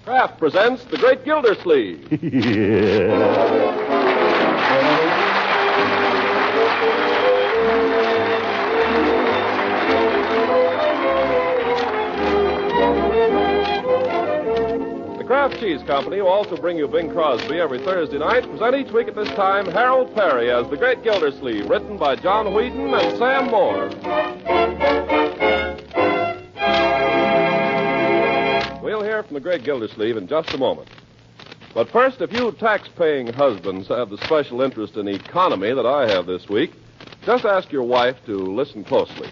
Kraft presents The Great Gildersleeve. The Kraft Cheese Company will also bring you Bing Crosby every Thursday night. Present each week at this time Harold Peary as The Great Gildersleeve, written by John Wheaton and Sam Moore. We'll hear from the Great Gildersleeve in just a moment. But first, if you tax-paying husbands have the special interest in economy that I have this week, just ask your wife to listen closely.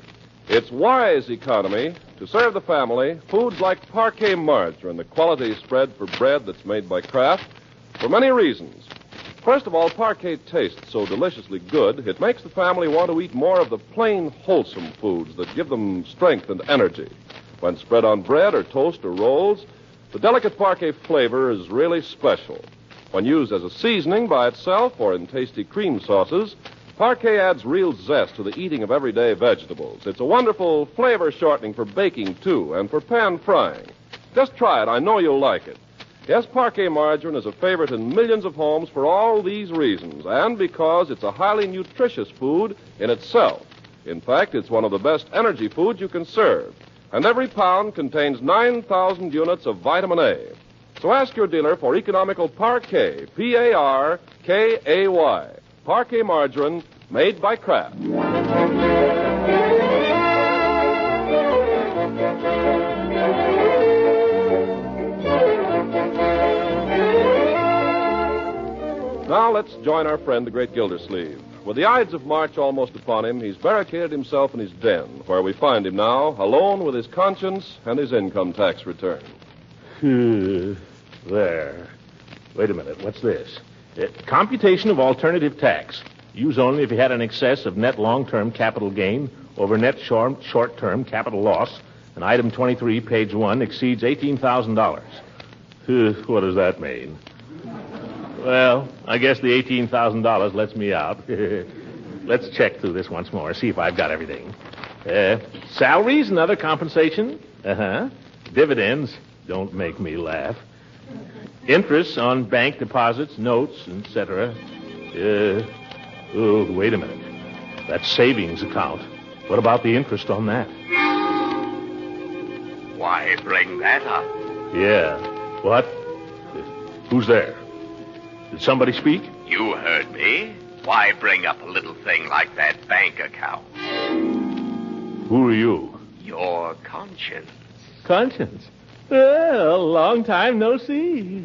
It's wise economy to serve the family foods like parquet margarine, the quality spread for bread that's made by Kraft, for many reasons. First of all, parquet tastes so deliciously good, it makes the family want to eat more of the plain, wholesome foods that give them strength and energy. When spread on bread or toast or rolls, the delicate parquet flavor is really special. When used as a seasoning by itself or in tasty cream sauces, parquet adds real zest to the eating of everyday vegetables. It's a wonderful flavor shortening for baking, too, and for pan frying. Just try it. I know you'll like it. Yes, parquet margarine is a favorite in millions of homes for all these reasons, and because it's a highly nutritious food in itself. In fact, it's one of the best energy foods you can serve. And every pound contains 9,000 units of vitamin A. So ask your dealer for economical Parquet, P-A-R-K-A-Y. Parquet margarine made by Kraft. Now let's join our friend, the Great Gildersleeve. With the Ides of March almost upon him, he's barricaded himself in his den, where we find him now, alone with his conscience and his income tax return. There. Wait a minute. What's this? Computation of alternative tax. Use only if you had an excess of net long-term capital gain over net short-term capital loss. And item 23, page 1, exceeds $18,000. What does that mean? Well, I guess the $18,000 lets me out. Let's check through this once more, see if I've got everything. Salaries and other compensation. Dividends. Don't make me laugh. Interest on bank deposits, notes, etc. Wait a minute. That's savings account. What about the interest on that? Why bring that up? Yeah. What? Who's there? Did somebody speak? You heard me. Why bring up a little thing like that bank account? Who are you? Your conscience. Conscience? Well, long time no see.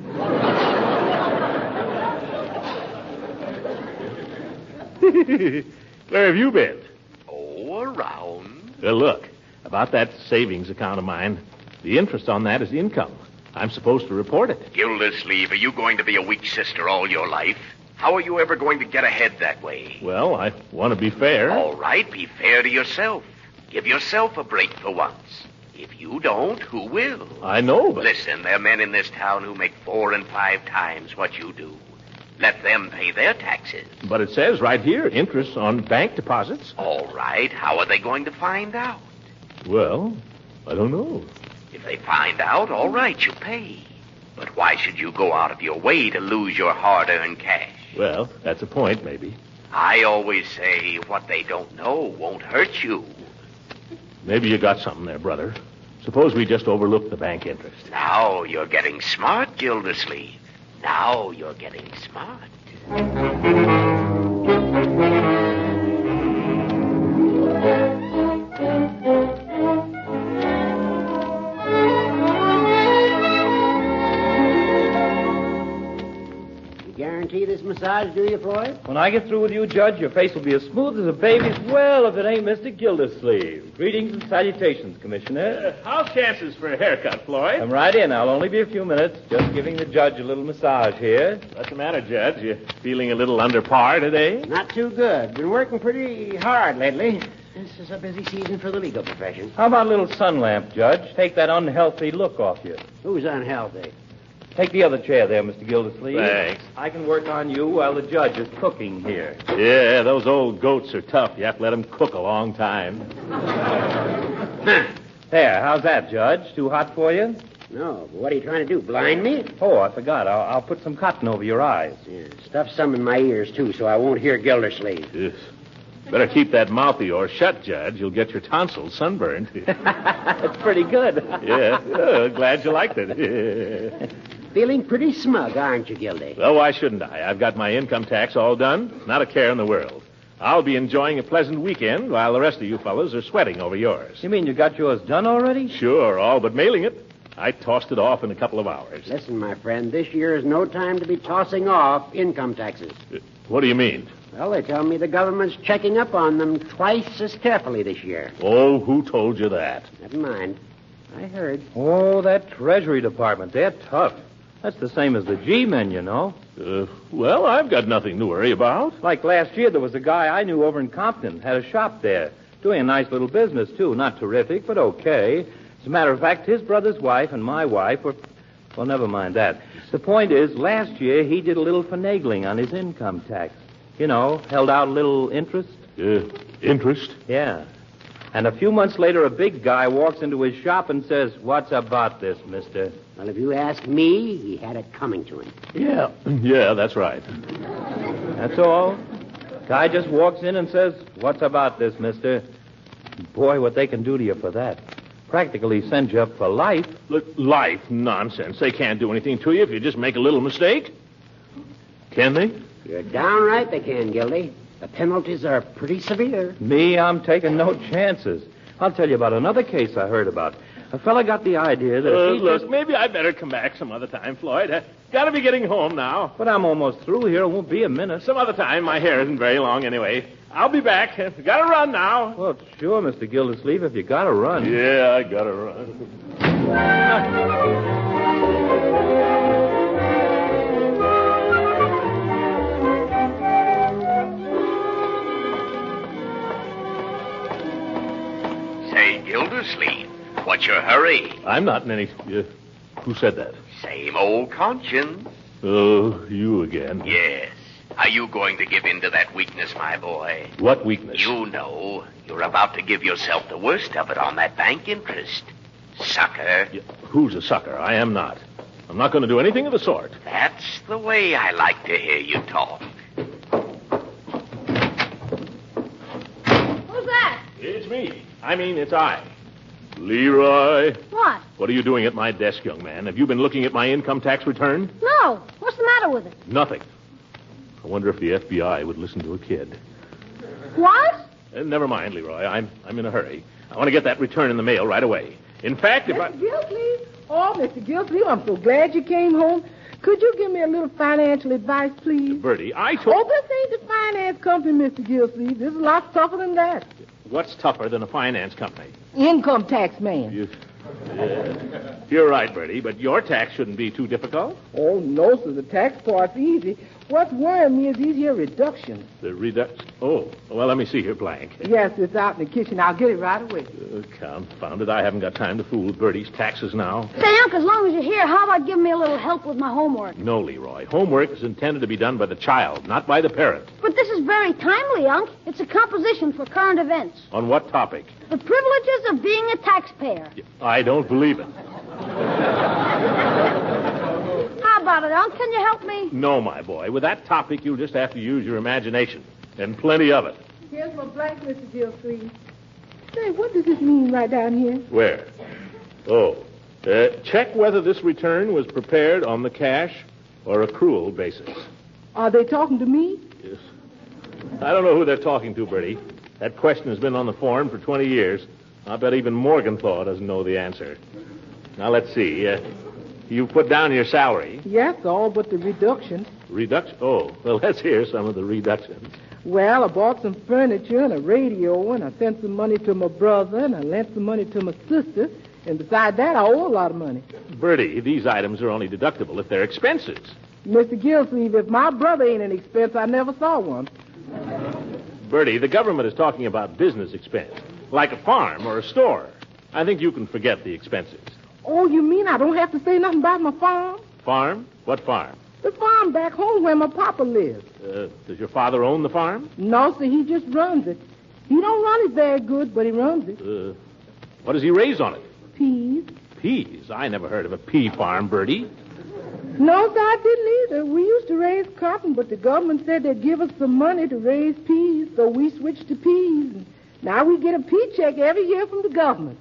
Where have you been? Oh, around. Well, look, about that savings account of mine, the interest on that is income. I'm supposed to report it. Gildersleeve, are you going to be a weak sister all your life? How are you ever going to get ahead that way? Well, I want to be fair. All right, be fair to yourself. Give yourself a break for once. If you don't, who will? I know, but... Listen, there are men in this town who make 4 and 5 times what you do. Let them pay their taxes. But it says right here, interest on bank deposits. All right, how are they going to find out? Well, I don't know. If they find out, all right, you pay. But why should you go out of your way to lose your hard-earned cash? Well, that's a point, maybe. I always say what they don't know won't hurt you. Maybe you got something there, brother. Suppose we just overlook the bank interest. Now you're getting smart, Gildersleeve. Now you're getting smart. Guarantee this massage, do you, Floyd? When I get through with you, Judge, your face will be as smooth as a baby's. Well, if it ain't Mr. Gildersleeve. Greetings and salutations, Commissioner. How's chances for a haircut, Floyd? Come right in. I'll only be a few minutes. Just giving the judge a little massage here. What's the matter, Judge? You feeling a little under par today? Not too good. Been working pretty hard lately. This is a busy season for the legal profession. How about a little sun lamp, Judge? Take that unhealthy look off you. Who's unhealthy? Take the other chair there, Mr. Gildersleeve. Thanks. I can work on you while the judge is cooking here. Yeah, those old goats are tough. You have to let them cook a long time. There, how's that, Judge? Too hot for you? No, but what are you trying to do, blind me? Oh, I forgot. I'll put some cotton over your eyes. Yeah, stuff some in my ears, too, so I won't hear Gildersleeve. Yes. Better keep that mouth of yours shut, Judge. You'll get your tonsils sunburned. That's pretty good. Yeah, glad you liked it. Feeling pretty smug, aren't you, Gildy? Well, why shouldn't I? I've got my income tax all done. Not a care in the world. I'll be enjoying a pleasant weekend while the rest of you fellas are sweating over yours. You mean you got yours done already? Sure, all but mailing it. I tossed it off in a couple of hours. Listen, my friend, this year is no time to be tossing off income taxes. What do you mean? Well, they tell me the government's checking up on them twice as carefully this year. Oh, who told you that? Never mind. I heard. Oh, that Treasury Department, they're tough. That's the same as the G-men, you know. Well, I've got nothing to worry about. Like last year, there was a guy I knew over in Compton, had a shop there. Doing a nice little business, too. Not terrific, but okay. As a matter of fact, his brother's wife and my wife were... Well, never mind that. The point is, last year, he did a little finagling on his income tax. You know, held out a little interest. Interest? Yeah. And a few months later, a big guy walks into his shop and says, "What's about this, mister?" Well, if you ask me, he had it coming to him. Yeah, that's right. That's all. Guy just walks in and says, "What's about this, mister?" Boy, what they can do to you for that. Practically send you up for life. Look, life? Nonsense. They can't do anything to you if you just make a little mistake. Can they? You're downright they can, Gildy. The penalties are pretty severe. Me, I'm taking no chances. I'll tell you about another case I heard about. A fella got the idea that if he look, just... maybe I'd better come back some other time, Floyd. Gotta be getting home now. But I'm almost through here. It won't be a minute. Some other time. My hair isn't very long anyway. I'll be back. Gotta run now. Well, sure, Mr. Gildersleeve, if you gotta run. Yeah, I gotta run. Say, Gildersleeve, what's your hurry? I'm not in any... who said that? Same old conscience. Oh, you again. Yes. Are you going to give in to that weakness, my boy? What weakness? You know. You're about to give yourself the worst of it on that bank interest. Sucker. Who's a sucker? I am not. I'm not going to do anything of the sort. That's the way I like to hear you talk. Who's that? It's me. It's I. Leroy. What? What are you doing at my desk, young man? Have you been looking at my income tax return? No. What's the matter with it? Nothing. I wonder if the FBI would listen to a kid. What? Never mind, Leroy. I'm in a hurry. I want to get that return in the mail right away. In fact, if I... Mr. Gildersleeve? Oh, Mr. Gildersleeve, I'm so glad you came home. Could you give me a little financial advice, please? Bertie, I Oh, told... this ain't the finance company, Mr. Gildersleeve. This is a lot tougher than that. What's tougher than a finance company? Income tax man. You're right, Bertie, but your tax shouldn't be too difficult. Oh, no, sir. The tax part's easy. What's worrying me is these here reductions. The reduction? Oh, well, let me see here, blank. Yes, it's out in the kitchen. I'll get it right away. Confound it. I haven't got time to fool with Bertie's taxes now. Say, Unc, as long as you're here, how about giving me a little help with my homework? No, Leroy. Homework is intended to be done by the child, not by the parent. But this is very timely, Unc. It's a composition for current events. On what topic? The privileges of being a taxpayer. I don't believe it. How about it, Unc? Can you help me? No, my boy. With that topic, you'll just have to use your imagination. And plenty of it. Here's my blank, Mr. Gildersleeve. Say, what does this mean right down here? Where? Oh. Check whether this return was prepared on the cash or accrual basis. Are they talking to me? Yes. I don't know who they're talking to, Bertie. That question has been on the form for 20 years. I bet even Morgenthau doesn't know the answer. Now, let's see. You put down your salary. Yes, all but the reduction. Reduction? Oh, well, let's hear some of the reductions. Well, I bought some furniture and a radio, and I sent some money to my brother, and I lent some money to my sister. And besides that, I owe a lot of money. Bertie, these items are only deductible if they're expenses. Mr. Gildersleeve, if my brother ain't an expense, I never saw one. Bertie, the government is talking about business expense, like a farm or a store. I think you can forget the expenses. Oh, you mean I don't have to say nothing about my farm? Farm? What farm? The farm back home where my papa lives. Does your father own the farm? No, sir, he just runs it. He don't run it very good, but he runs it. What does he raise on it? Peas. Peas? I never heard of a pea farm, Bertie. No, sir, I didn't either. We used to raise cotton, but the government said they'd give us some money to raise peas, so we switched to peas. And now we get a pea check every year from the government.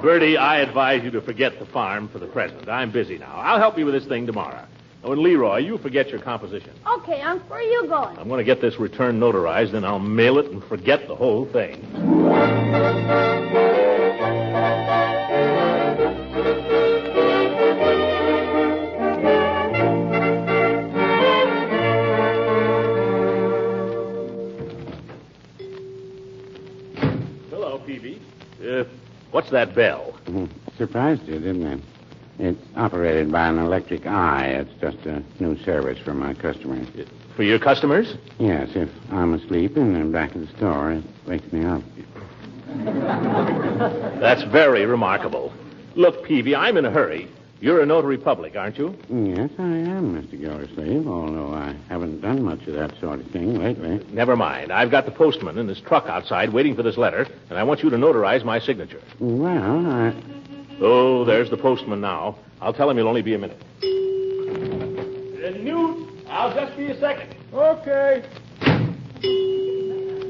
Bertie, I advise you to forget the farm for the present. I'm busy now. I'll help you with this thing tomorrow. Oh, and Leroy, you forget your composition. Okay, Unc, where are you going? I'm going to get this return notarized, then I'll mail it and forget the whole thing. Hello, Peavy. What's that bell? Surprised you, didn't it? It's operated by an electric eye. It's just a new service for my customers. For your customers? Yes, if I'm asleep and I'm back at the store, it wakes me up. That's very remarkable. Look, Peavy, I'm in a hurry. You're a notary public, aren't you? Yes, I am, Mr. Gildersleeve, although I haven't done much of that sort of thing lately. Never mind. I've got the postman in his truck outside waiting for this letter, and I want you to notarize my signature. Well, Oh, there's the postman now. I'll tell him he'll only be a minute. Newt, I'll just be a second. Okay.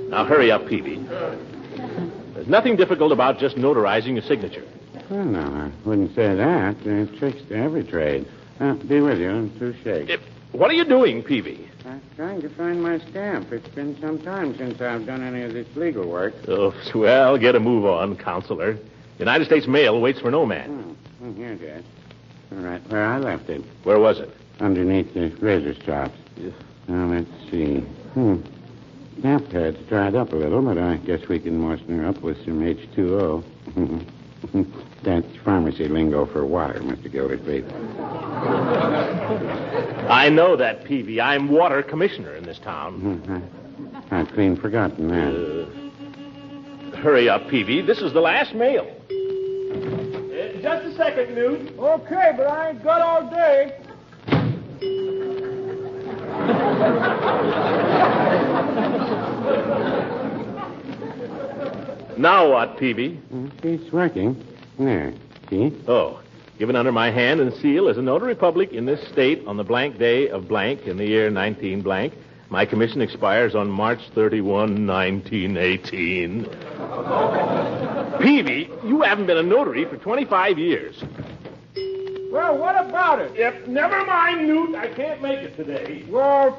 Now, hurry up, Peavy. There's nothing difficult about just notarizing a signature. Well, no, I wouldn't say that. There's tricks to every trade. Be with you in 2 shakes. What are you doing, Peavy? I'm trying to find my stamp. It's been some time since I've done any of this legal work. Oh, well, get a move on, Counselor. United States Mail waits for no man. Oh, here it is. All right, where I left it. Where was it? Underneath the razor strops. Yeah. Now, let's see. Stamp pad's dried up a little, but I guess we can moisten her up with some H2O. That's pharmacy lingo for water, Mr. Gildersleeve. I know that, Peavy. I'm water commissioner in this town. I'd clean forgotten that. Hurry up, Peavy. This is the last mail. Just a second, Newt. Okay, but I ain't got all day. Now what, Peavy? It's working. There. See? Oh, given under my hand and seal as a notary public in this state on the blank day of blank in the year 19 blank. My commission expires on March 31, 1918. Peavy, you haven't been a notary for 25 years. Well, what about it? Yep, never mind, Newt. I can't make it today. Well,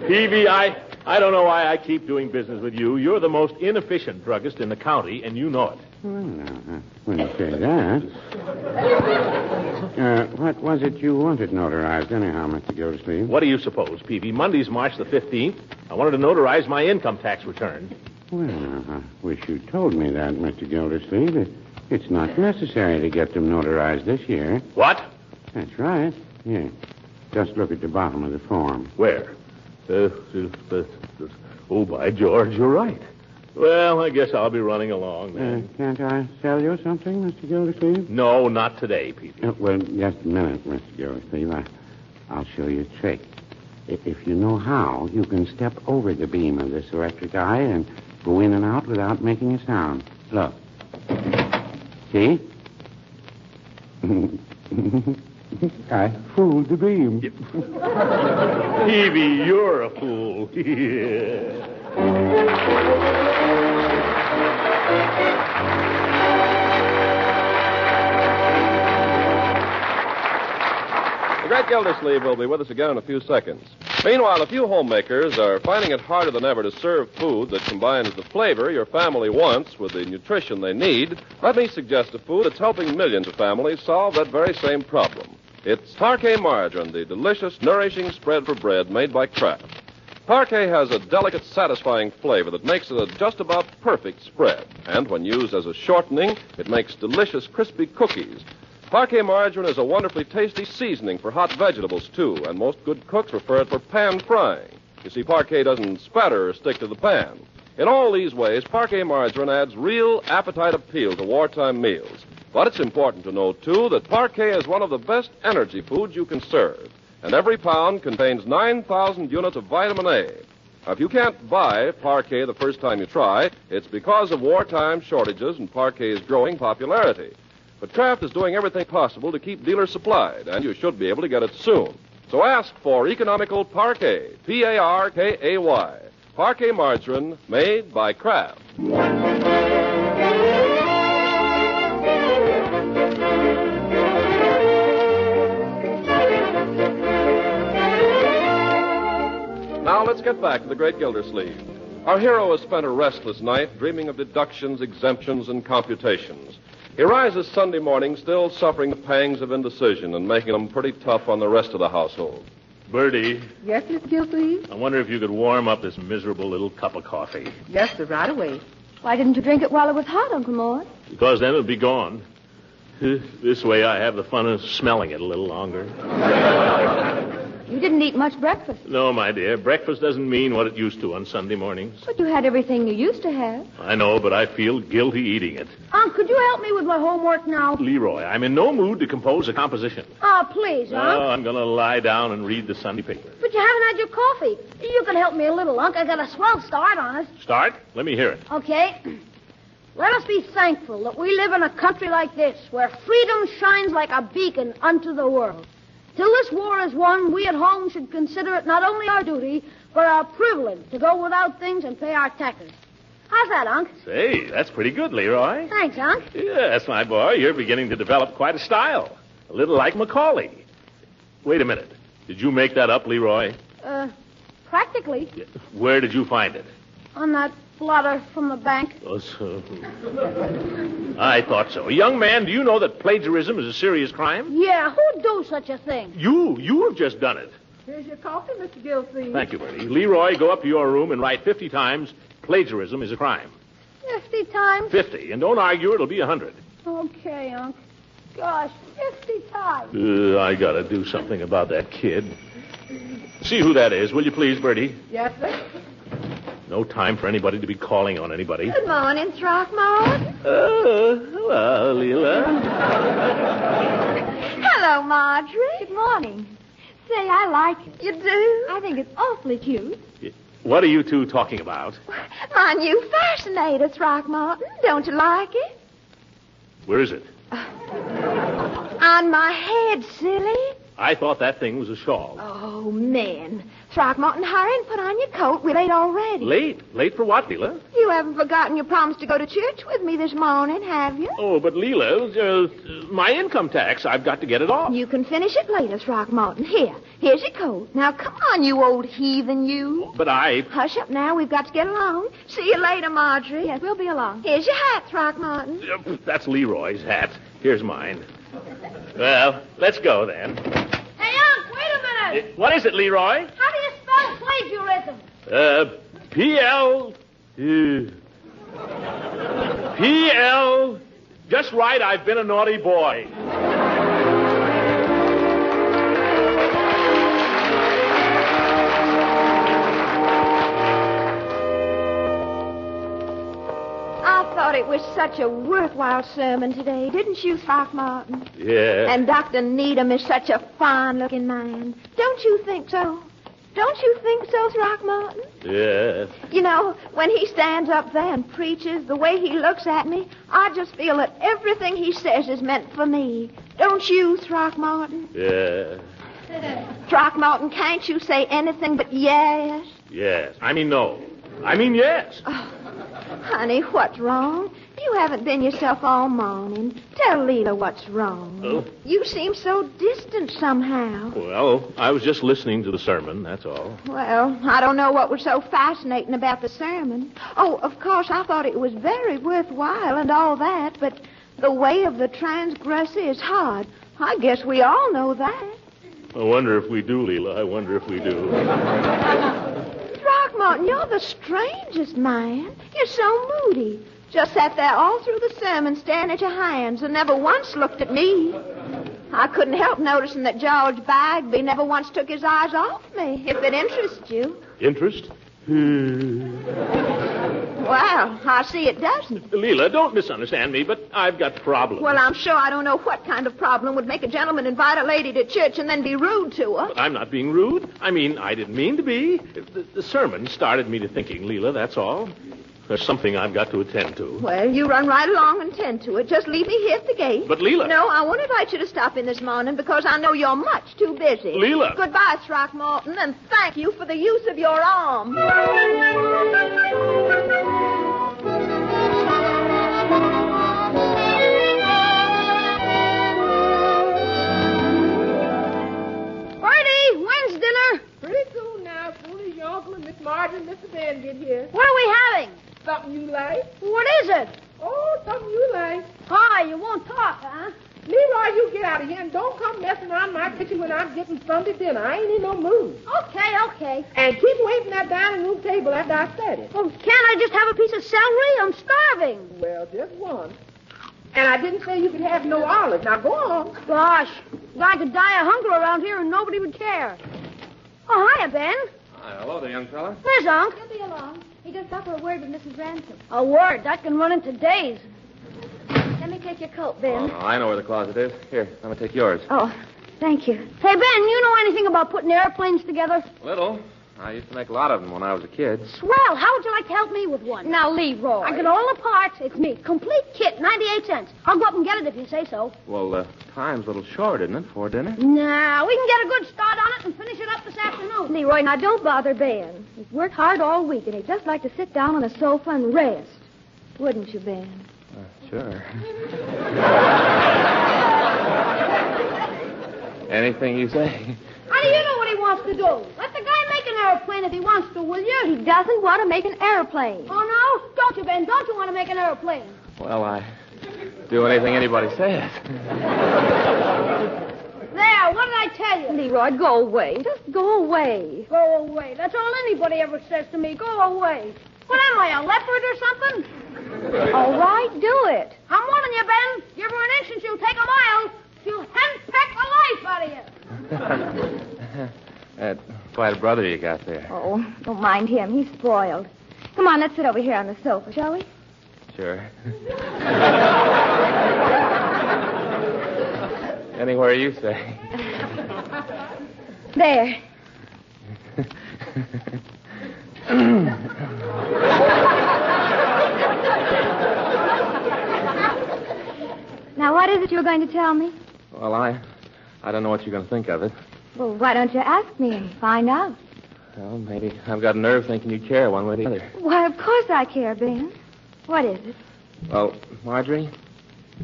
Peavy, I don't know why I keep doing business with you. You're the most inefficient druggist in the county, and you know it. Well, no, I wouldn't say that. What was it you wanted notarized anyhow, Mr. Gildersleeve? What do you suppose, Peavy? Monday's March the 15th. I wanted to notarize my income tax return. Well, I wish you told me that, Mr. Gildersleeve. It's not necessary to get them notarized this year. What? That's right. Here. Just look at the bottom of the form. Where? Oh, by George, you're right. Well, I guess I'll be running along then. Can't I sell you something, Mr. Gildersleeve? No, not today, Peavy. Well, just a minute, Mr. Gildersleeve. I'll show you a trick. If you know how, you can step over the beam of this electric eye and go in and out without making a sound. Look. See? I fooled the beam. Peavy, you're a fool. The Great Gildersleeve will be with us again in a few seconds. Meanwhile, a few homemakers are finding it harder than ever to serve food that combines the flavor your family wants with the nutrition they need. Let me suggest a food that's helping millions of families solve that very same problem. It's Parquet margarine, the delicious, nourishing spread for bread made by Kraft. Parquet has a delicate, satisfying flavor that makes it a just about perfect spread. And when used as a shortening, it makes delicious, crispy cookies. Parquet margarine is a wonderfully tasty seasoning for hot vegetables, too, and most good cooks prefer it for pan frying. You see, Parquet doesn't spatter or stick to the pan. In all these ways, Parquet margarine adds real appetite appeal to wartime meals. But it's important to know, too, that Parquet is one of the best energy foods you can serve. and every pound contains 9,000 units of vitamin A. Now, if you can't buy Parquet the first time you try, it's because of wartime shortages and Parquet's growing popularity. But Kraft is doing everything possible to keep dealers supplied, and you should be able to get it soon. So ask for economical Parquet, P-A-R-K-A-Y. Parquet margarine made by Kraft. Now let's get back to the Great Gildersleeve. Our hero has spent a restless night dreaming of deductions, exemptions, and computations. He rises Sunday morning still suffering the pangs of indecision and making them pretty tough on the rest of the household. Bertie, Yes, Miss Gildersleeve? I wonder if you could warm up this miserable little cup of coffee. Yes, sir, right away. Why didn't you drink it while it was hot, Uncle Mort? Because then it'll be gone. This way I have the fun of smelling it a little longer. You didn't eat much breakfast, No, my dear, breakfast doesn't mean what it used to on Sunday mornings. but you had everything you used to have. I know, but I feel guilty eating it. Unc, could you help me with my homework now? Leroy, I'm in no mood to compose a composition. Oh, please, Unc. Oh, I'm going to lie down and read the Sunday paper. But you haven't had your coffee. You could help me a little, Unc. I got a swell start on it. Start? Let me hear it. Okay. Let us be thankful that we live in a country like this, where freedom shines like a beacon unto the world. Till this war is won, we at home should consider it not only our duty, but our privilege to go without things and pay our taxes. How's that, Unc? Say, that's pretty good, Leroy. Thanks, Unc. Yes, my boy, you're beginning to develop quite a style. A little like Macaulay. Wait a minute. Did you make that up, Leroy? Practically. Where did you find it? On that blotter from the bank. Oh, so... I thought so. Young man, do you know that plagiarism is a serious crime? Yeah, who'd do such a thing? You have just done it. Here's your coffee, Mr. Gildersleeve. Thank you, Bertie. Leroy, go up to your room and write 50 times, plagiarism is a crime. 50 times? 50. And don't argue, it'll be 100. Okay, Unc. Gosh, 50 times. I gotta do something about that kid. See who that is, will you please, Bertie? Yes, sir. No time for anybody to be calling on anybody. Good morning, Throckmorton. Hello, Leela. Hello, Marjorie. Good morning. Say, I like it. You do? I think it's awfully cute. What are you two talking about? My new fascinator, Throckmorton. Don't you like it? Where is it? On my head, silly. I thought that thing was a shawl. Oh, men. Throckmorton, hurry and put on your coat. We're late already. Late? Late for what, Leela? You haven't forgotten your promise to go to church with me this morning, have you? Oh, but Leela, my income tax, I've got to get it off. You can finish it later, Throckmorton. Here's your coat. Now, come on, you old heathen, you. But Hush up now. We've got to get along. See you later, Marjorie. Yes, we'll be along. Here's your hat, Throckmorton. That's Leroy's hat. Here's mine. Well, let's go then. Hey, Unc, wait a minute. What is it, Leroy? How do you spell plagiarism? P-L... P-L... Just right, I've been a naughty boy. I thought it was such a worthwhile sermon today, didn't you, Throckmorton? Yeah. And Dr. Needham is such a fine-looking man. Don't you think so? Don't you think so, Throckmorton? Yeah. You know, when he stands up there and preaches, the way he looks at me, I just feel that everything he says is meant for me. Don't you, Throckmorton? Yeah. Throckmorton, can't you say anything but yes? Yes. I mean no. I mean yes. Honey, what's wrong? You haven't been yourself all morning. Tell Leela what's wrong. Oh. You seem so distant somehow. Well, I was just listening to the sermon, that's all. Well, I don't know what was so fascinating about the sermon. Oh, of course, I thought it was very worthwhile and all that, but the way of the transgressor is hard. I guess we all know that. I wonder if we do, Leela. I wonder if we do. Throckmorton, you're the strangest man. You're so moody. Just sat there all through the sermon staring at your hands and never once looked at me. I couldn't help noticing that George Bagby never once took his eyes off me, if it interests you. Interest? Well, Well, I see it doesn't. Leela, don't misunderstand me, but I've got problems. Well, I'm sure I don't know what kind of problem would make a gentleman invite a lady to church and then be rude to her. But I'm not being rude. I mean, I didn't mean to be. The sermon started me to thinking, Leela, that's all. There's something I've got to attend to. Well, you run right along and tend to it. Just leave me here at the gate. But, Leela... No, I won't invite you to stop in this morning because I know you're much too busy. Leela! Goodbye, Throckmorton, and thank you for the use of your arm. Bertie, when's dinner? Pretty soon now, as soon as your uncle and Miss Marjorie and Mr. Ben get here. What are we having? Something you like? What is it? Oh, something you like. Hi, you won't talk, huh? Leroy, you get out of here and don't come messing around my kitchen when I'm getting Sunday dinner. I ain't in no mood. Okay. And keep away from that dining room table after I said it. Well, can't I just have a piece of celery? I'm starving. Well, just one. And I didn't say you could have no olives. Now, go on. Gosh, I could die of hunger around here and nobody would care. Oh, hiya, Ben. Hi, hello there, young fella. There's Unc. He'll be along. He just got for a word with Mrs. Ransom. A word. That can run into days. Let me take your coat, Ben. Oh, I know where the closet is. Here, I'm going to take yours. Oh, thank you. Hey, Ben, you know anything about putting airplanes together? Little. I used to make a lot of them when I was a kid. Swell. How would you like to help me with one? Now, Leroy. I get all the parts. It's me. Complete kit, 98 cents. I'll go up and get it if you say so. Well, time's a little short, isn't it, for dinner? Nah, we can get a good start on it and finish it up this afternoon. Leroy, now don't bother Ben. He's worked hard all week, and he'd just like to sit down on a sofa and rest. Wouldn't you, Ben? Sure. Anything you say. How do you know what he wants to do? Let the guy make an airplane if he wants to, will you? He doesn't want to make an airplane. Oh, no? Don't you, Ben? Don't you want to make an airplane? Well, I do anything anybody says. There, what did I tell you? Leroy, go away. Just go away. Go away. That's all anybody ever says to me. Go away. What am I, a leopard or something? All right, do it. I'm warning you, Ben. Give her an inch and she'll take a mile. She'll henpeck the life out of you. That's quite a brother you got there. Oh, don't mind him. He's spoiled. Come on, let's sit over here on the sofa, shall we? Sure. Anywhere you say. There. Now, what is it you're going to tell me? Well, I don't know what you're going to think of it. Well, why don't you ask me and find out? Well, maybe I've got a nerve thinking you care one way or the other. Why, of course I care, Ben. What is it? Well, Marjorie,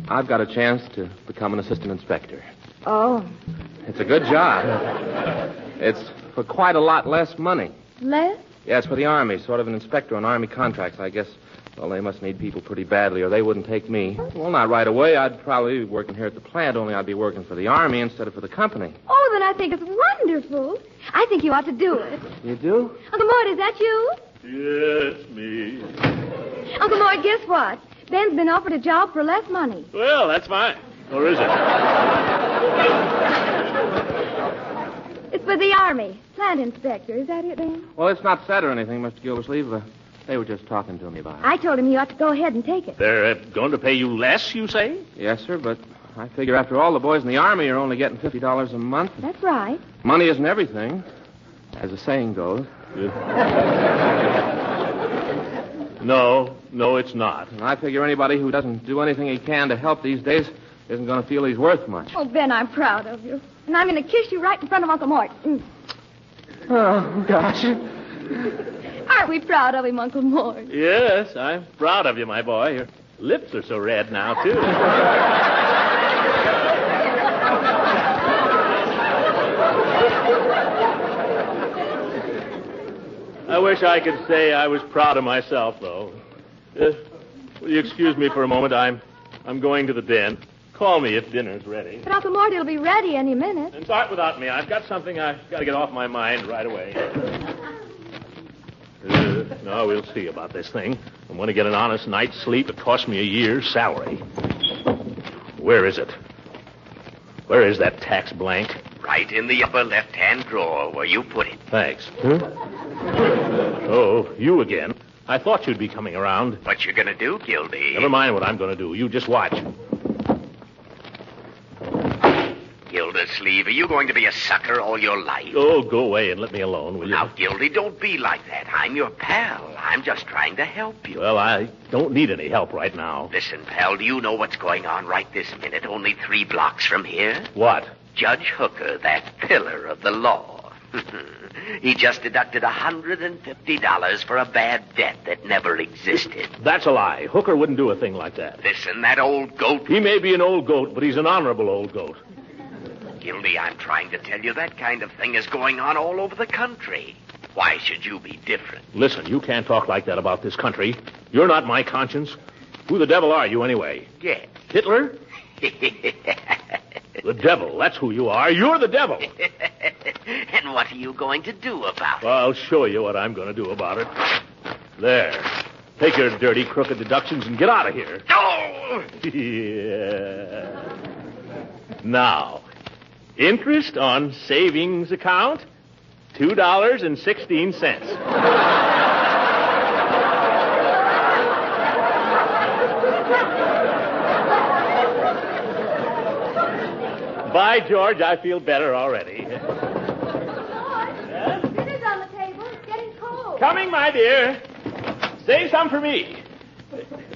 I've got a chance to become an assistant inspector. Oh, It's a good job. It's for quite a lot less money. less? Yeah, it's for the Army, sort of an inspector on Army contracts. I guess, well, they must need people pretty badly or they wouldn't take me. Well, not right away. I'd probably be working here at the plant, only I'd be working for the Army instead of for the company. Oh, then I think it's wonderful. I think you ought to do it. You do? Uncle Mort, is that you? Yes, me. Uncle Mort, guess what? Ben's been offered a job for less money. Well, that's fine. Or is it? It's for the Army. Plant inspector. Is that it, Ben? Well, it's not said or anything, Mr. Gildersleeve. They were just talking to me about it. I told him you ought to go ahead and take it. They're going to pay you less, you say? Yes, sir, but I figure after all, the boys in the Army are only getting $50 a month. That's right. Money isn't everything, as the saying goes. No, it's not. And I figure anybody who doesn't do anything he can to help these days isn't going to feel he's worth much. Oh, Ben, I'm proud of you. And I'm going to kiss you right in front of Uncle Mort. Oh, gosh. Aren't we proud of him, Uncle Mort? Yes, I'm proud of you, my boy. Your lips are so red now, too. I wish I could say I was proud of myself, though. Will you excuse me for a moment? I'm going to the den. Call me if dinner's ready. But Uncle Mort, it'll be ready any minute. And start without me. I've got something I've got to get off my mind right away. No, we'll see about this thing. I want to get an honest night's sleep. It cost me a year's salary. Where is it? Where is that tax blank? Right in the upper left-hand drawer where you put it. Thanks. Huh? Oh, you again. I thought you'd be coming around. What you gonna do, Gildy? Never mind what I'm going to do. You just watch. Gildersleeve, are you going to be a sucker all your life? Oh, go away and let me alone, will you? Now, Gildy, don't be like that. I'm your pal. I'm just trying to help you. Well, I don't need any help right now. Listen, pal, do you know what's going on right this minute, only 3 blocks from here? What? Judge Hooker, that pillar of the law. He just deducted $150 for a bad debt that never existed. That's a lie. Hooker wouldn't do a thing like that. Listen, that old goat... He may be an old goat, but he's an honorable old goat. Gildy, I'm trying to tell you that kind of thing is going on all over the country. Why should you be different? Listen, you can't talk like that about this country. You're not my conscience. Who the devil are you, anyway? Yes. Hitler? The devil, that's who you are. You're the devil. And what are you going to do about it? Well, I'll show you what I'm going to do about it. There. Take your dirty, crooked deductions and get out of here. Oh! Yeah. Now, interest on savings account, $2.16. By George, I feel better already. Dinner's on the table. It's getting cold. Coming, my dear. Save some for me.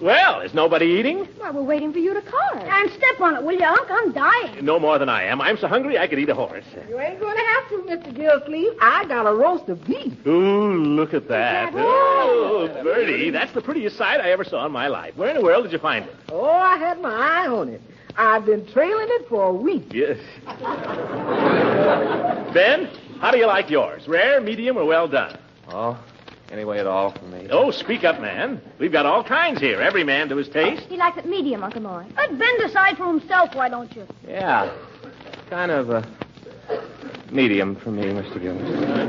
Well, is nobody eating? Why, we're waiting for you to carve. And step on it, will you, Unc? I'm dying. No more than I am. I'm so hungry I could eat a horse. You ain't going to have to, Mr. Gildersleeve. I got a roast of beef. Ooh, look at that. Oh, Bertie, that's the prettiest sight I ever saw in my life. Where in the world did you find it? Oh, I had my eye on it. I've been trailing it for a week. Yes. Ben, how do you like yours? Rare, medium, or well done? Oh, anyway at all for me. Oh, speak up, man. We've got all kinds here. Every man to his taste. He likes it medium, Uncle Moy. Let Ben decide for himself, why don't you? Yeah, kind of medium for me, Mr. Gildersleeve.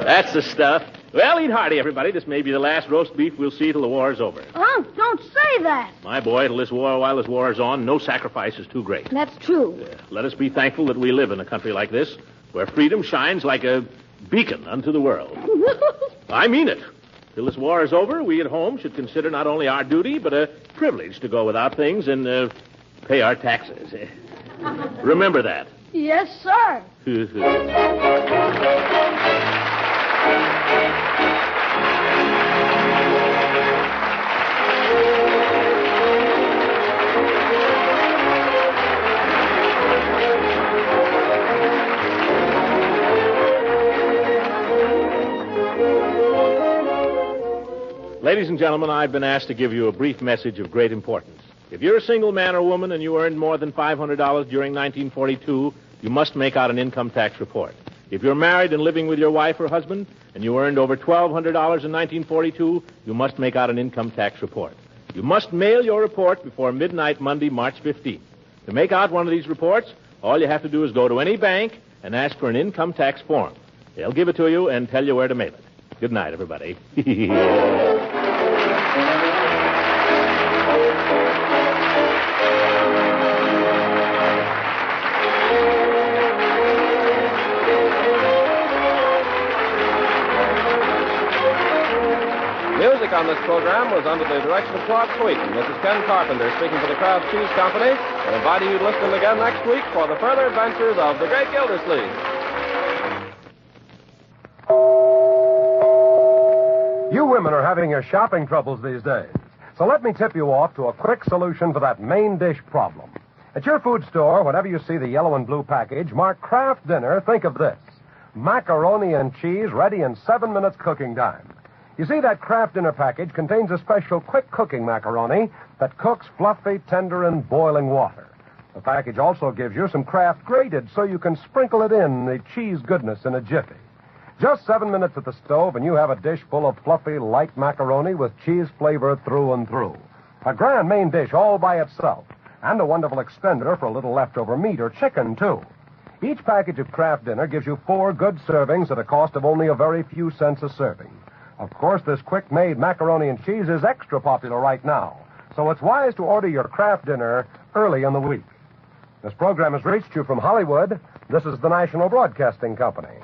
That's the stuff. Well, eat hearty, everybody. This may be the last roast beef we'll see till the war is over. Unc, don't say that. My boy, while this war is on, no sacrifice is too great. That's true. Let us be thankful that we live in a country like this, where freedom shines like a beacon unto the world. I mean it. Till this war is over, we at home should consider not only our duty, but a privilege to go without things and pay our taxes. Remember that. Yes, sir. Ladies and gentlemen, I've been asked to give you a brief message of great importance. If you're a single man or woman and you earned more than $500 during 1942, you must make out an income tax report. If you're married and living with your wife or husband and you earned over $1,200 in 1942, you must make out an income tax report. You must mail your report before midnight Monday, March 15th. To make out one of these reports, all you have to do is go to any bank and ask for an income tax form. They'll give it to you and tell you where to mail it. Good night, everybody. Music on this program was under the direction of Clark Sweeten. This is Ken Carpenter speaking for the Kraft Cheese Company and inviting you to listen again next week for the further adventures of the Great Gildersleeve. You women are having your shopping troubles these days. So let me tip you off to a quick solution for that main dish problem. At your food store, whenever you see the yellow and blue package marked Kraft Dinner, think of this. Macaroni and cheese ready in 7 minutes cooking time. You see, that Kraft Dinner package contains a special quick cooking macaroni that cooks fluffy, tender, in boiling water. The package also gives you some Kraft grated so you can sprinkle it in the cheese goodness in a jiffy. Just 7 minutes at the stove and you have a dish full of fluffy, light macaroni with cheese flavor through and through. A grand main dish all by itself, and a wonderful extender for a little leftover meat or chicken, too. Each package of Kraft Dinner gives you 4 good servings at a cost of only a very few cents a serving. Of course, this quick-made macaroni and cheese is extra popular right now, so it's wise to order your Kraft Dinner early in the week. This program has reached you from Hollywood. This is the National Broadcasting Company.